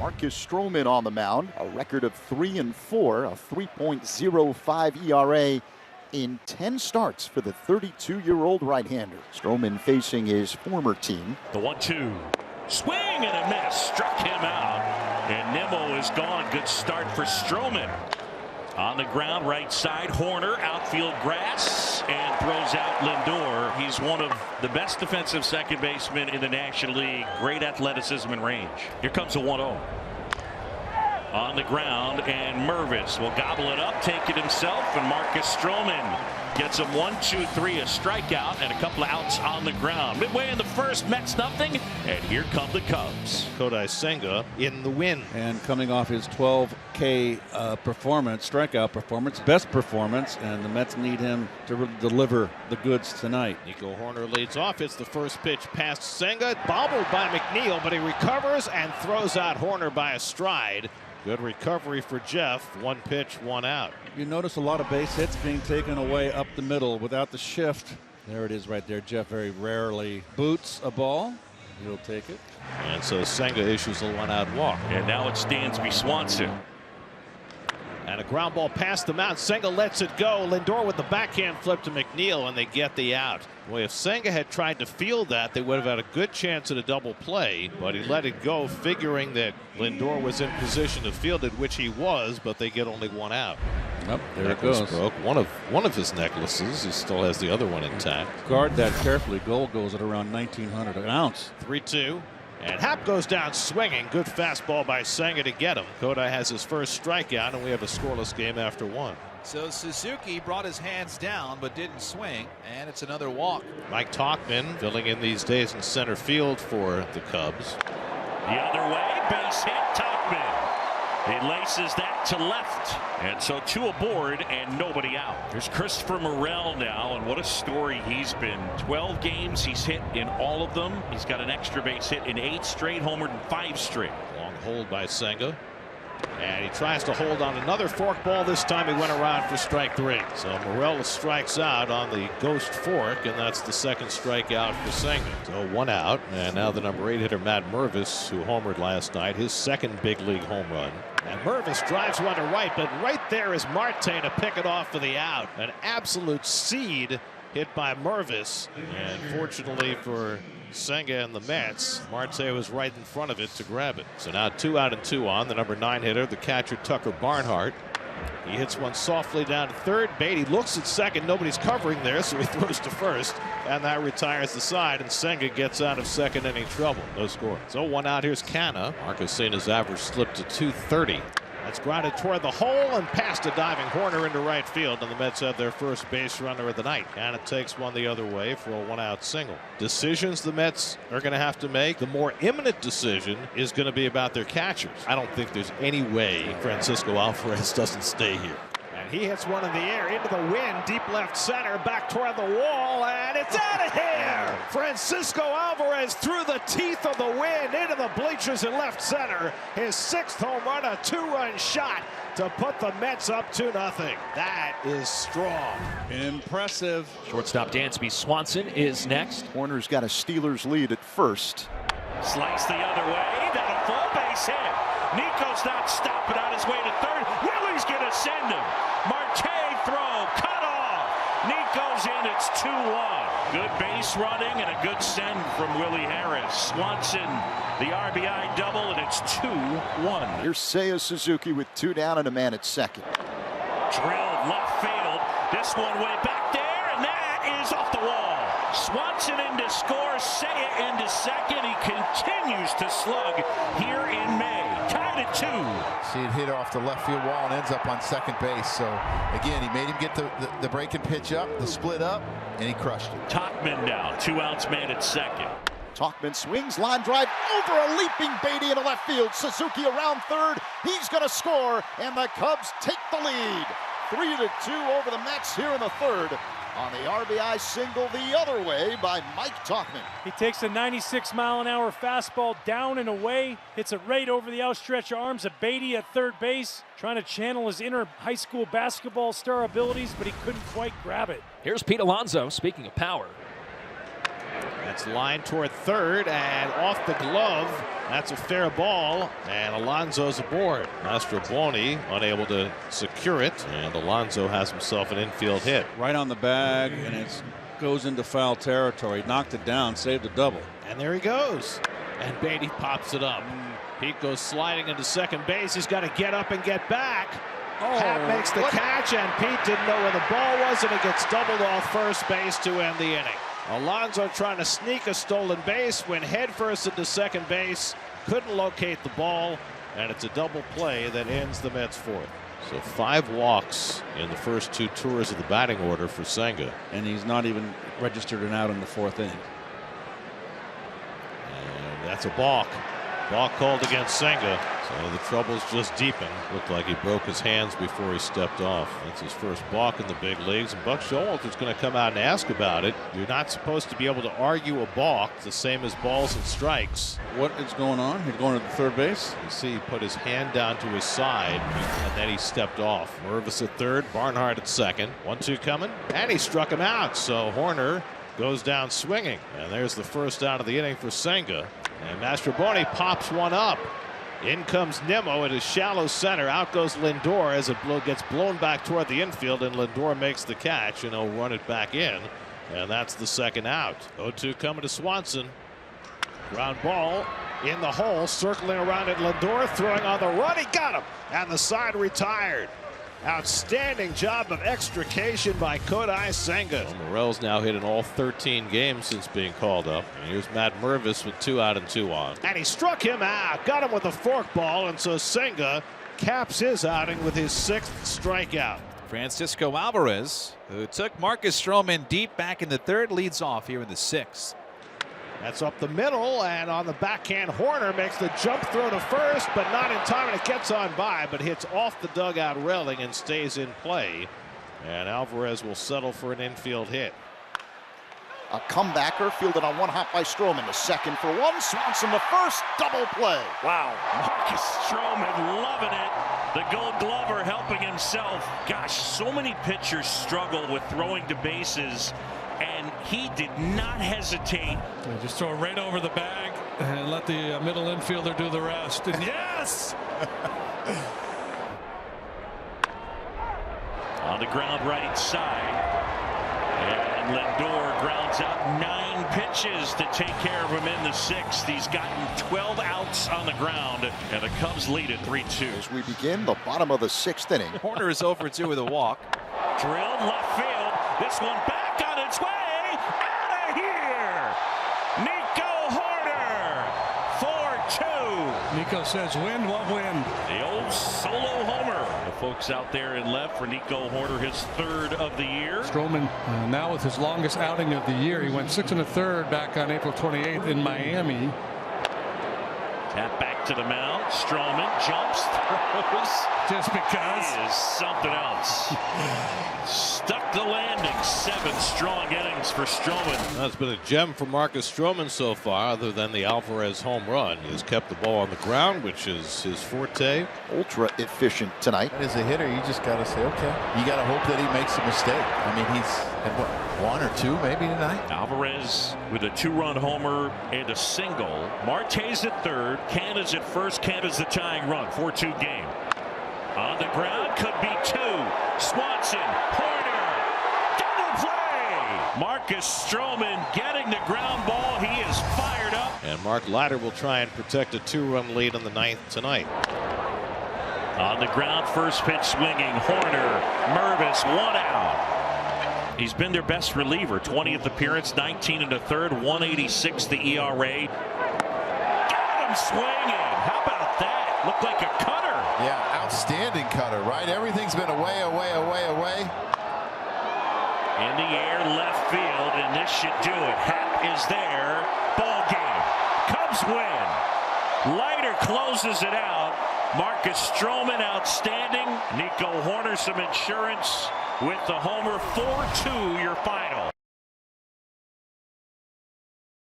Marcus Stroman on the mound, a record of 3-4, a 3.05 ERA in 10 starts for the 32-year-old right-hander. Stroman facing his former team. The 1-2. Swing and a miss. Struck him out. And Nimmo is gone. Good start for Stroman. On the ground, right side, Horner, outfield grass, and throws out Lindor. He's one of the best defensive second basemen in the National League. Great athleticism and range. Here comes a 1-0. On the ground, and Mervis will gobble it up, take it himself, and Marcus Stroman gets him 1-2-3, a strikeout, and a couple of outs on the ground. Midway in the first, Mets nothing, and here come the Cubs. Kodai Senga in the win. And coming off his 12K performance, strikeout performance, best performance, and the Mets need him to deliver the goods tonight. Nico Hoerner leads off. It's the first pitch past Senga, bobbled by McNeil, but he recovers and throws out Hoerner by a stride. Good recovery for Jeff. One pitch, one out. You notice a lot of base hits being taken away up the middle without the shift. There it is right there. Jeff very rarely boots a ball. He'll take it. And so Senga issues a one-out walk. And now it's Dansby Swanson. And a ground ball past the mound. Senga lets it go. Lindor with the backhand flip to McNeil, and they get the out. Boy, if Senga had tried to field that, they would have had a good chance at a double play, but he let it go, figuring that Lindor was in position to field it, which he was, but they get only one out. Yep, there it goes. Broke one of his necklaces. He still has the other one intact. Guard that carefully. Gold goes at around 1,900 an ounce. 3-2. And Happ goes down swinging. Good fastball by Senga to get him. Kodai has his first strikeout, and we have a scoreless game after one. So Suzuki brought his hands down but didn't swing, and it's another walk. Mike Tauchman filling in these days in center field for the Cubs. The other way, base hit, Tauchman. He laces that to left. And so two aboard and nobody out. Here's Christopher Morel now, and what a story he's been. 12 games he's hit in all of them. He's got an extra base hit in 8 straight, homered in 5 straight. Long hold by Senga. And he tries to hold on another fork ball. This time he went around for strike 3. So Morel strikes out on the ghost fork, and that's the second strikeout for Senga. So one out, and now the number 8 hitter Matt Mervis, who homered last night, his second big league home run. And Mervis drives one to right, but right there is Marte to pick it off for the out. An absolute seed hit by Mervis, and fortunately for Senga and the Mets, Marte was right in front of it to grab it. So now 2 out and 2 on. The number 9 hitter, the catcher Tucker Barnhart. He hits one softly down to third. Beatty looks at second. Nobody's covering there, so he throws to first. And that retires the side, and Senga gets out of second inning trouble. No score. So 1 out. Here's Canna. Marcus Sena's average slipped to 230. That's grounded toward the hole and past a diving Horner into right field, and the Mets have their first base runner of the night. And it takes one the other way for a 1-out single. Decisions the Mets are going to have to make. The more imminent decision is going to be about their catchers. I don't think there's any way Francisco Alvarez doesn't stay here. And he hits one in the air into the wind, deep left center, back toward the wall, and it's out of here! Francisco Alvarez through the teeth of the wind into the bleachers in left center. His 6th home run, a 2-run shot to put the Mets up 2-0. That is strong. Impressive. Shortstop Dansby Swanson is next. Horner's got a Steelers lead at first. Slice the other way, that'll fall, base hit. Nico's not stopping on his way to third. Willie's gonna send him. Marte throw, cut off. Nico's in, it's 2-1. Good base running and a good send from Willie Harris. Swanson, the RBI double, and it's 2-1. Here's Seiya Suzuki with 2 down and a man at second. Drilled left field. This one way back there, and that is off the wall. Swanson in to score, Seiya into second. He continues to slug here in May. Tied at 2. See it hit off the left field wall and ends up on second base. So again, he made him get the break and pitch up, the split up, and he crushed it. Tauchman now, 2 outs, man at second. Tauchman swings, line drive over a leaping Beatty into left field. Suzuki around third. He's going to score, and the Cubs take the lead. 3-2 over the Mets here in the third. On the RBI single the other way by Mike Tauchman. He takes a 96-mile-an-hour fastball down and away, hits it right over the outstretched arms of Beatty at third base, trying to channel his inner high school basketball star abilities, but he couldn't quite grab it. Here's Pete Alonso, speaking of power. That's lined toward third and off the glove. That's a fair ball, and Alonso's aboard. Mastrobuoni unable to secure it, and Alonso has himself an infield hit. Right on the bag, and it goes into foul territory. Knocked it down, saved a double. And there he goes. And Beatty pops it up. Pete goes sliding into second base. He's got to get up and get back. Happ makes the catch, and Pete didn't know where the ball was, and it gets doubled off first base to end the inning. Alonso trying to sneak a stolen base, went headfirst into second base, couldn't locate the ball, and it's a double play that ends the Mets' fourth. So 5 walks in the first 2 tours of the batting order for Senga. And he's not even registered an out in the 4th inning. And that's a balk. Balk called against Senga. So the troubles just deepened. Looked like he broke his hands before he stepped off. That's his first balk in the big leagues. And Buck Showalter's going to come out and ask about it. You're not supposed to be able to argue a balk, the same as balls and strikes. What is going on? He's going to the third base. You see he put his hand down to his side, and then he stepped off. Mervis at third, Barnhart at second. 1-2 coming, and he struck him out. So Horner goes down swinging. And there's the first out of the inning for Senga. And Mastrobuoni pops one up. In comes Nimmo at his shallow center. Out goes Lindor as it gets blown back toward the infield, and Lindor makes the catch, and he'll run it back in. And that's the second out. 0-2 coming to Swanson. Ground ball in the hole, circling around at Lindor, throwing on the run. He got him, and the side retired. Outstanding job of extrication by Kodai Senga. Well, Morel's now hit in all 13 games since being called up. And here's Matt Mervis with 2 out and 2 on. And he struck him out, got him with a forkball, and so Senga caps his outing with his 6th strikeout. Francisco Alvarez, who took Marcus Stroman deep back in the 3rd, leads off here in the 6th. That's up the middle, and on the backhand, Horner makes the jump throw to first, but not in time, and it gets on by, but hits off the dugout railing and stays in play. And Alvarez will settle for an infield hit. A comebacker fielded on 1 hop by Stroman. The second for 1. Swanson the first. Double play. Wow. Marcus Stroman loving it. The Gold Glover helping himself. Gosh, so many pitchers struggle with throwing to bases, and he did not hesitate. Just throw it right over the bag and let the middle infielder do the rest. And yes! On the ground right side. And Lindor grounds out 9 pitches to take care of him in the 6th. He's gotten 12 outs on the ground, and the Cubs lead at 3-2. As we begin the bottom of the 6th inning. Horner is over 2 with a walk. Drilled left field. This one back on its way. Out of here. Nico Horner. 4-2. Nico says win, won't win. The old solo homer. The folks out there in left for Nico Horner, his 3rd of the year. Stroman now with his longest outing of the year. He went 6 1/3 back on April 28th in Miami. Tap back to the mound. Stroman jumps, throws. Just because. He is something else. Stuck the landing. 7 strong innings for Stroman. That's been a gem for Marcus Stroman so far, other than the Alvarez home run. He's kept the ball on the ground, which is his forte. Ultra efficient tonight. As a hitter, you just got to say, okay. You got to hope that he makes a mistake. I mean, he's had what, 1 or 2 maybe tonight? Alvarez with a 2-run homer and a single. Marte's at 3rd. Canada's at 1st. Canada's the tying run. 4-2 game. On the ground, could be 2. Swanson, Horner, double play. Marcus Stroman getting the ground ball. He is fired up. And Mark Leiter will try and protect a 2-run lead in the 9th tonight. On the ground, first pitch swinging. Horner, Mervis, 1 out. He's been their best reliever. 20th appearance, 19 1/3, 186 the ERA. Got him swinging. How about that? Looked like a cutter. Yeah, outstanding cutter, right? Everything's been away, away, away, away. In the air, left field, and this should do it. Happ is there. Ball game. Cubs win. Leiter closes it out. Marcus Stroman outstanding. Nico Horner some insurance with the homer. 4-2 your final.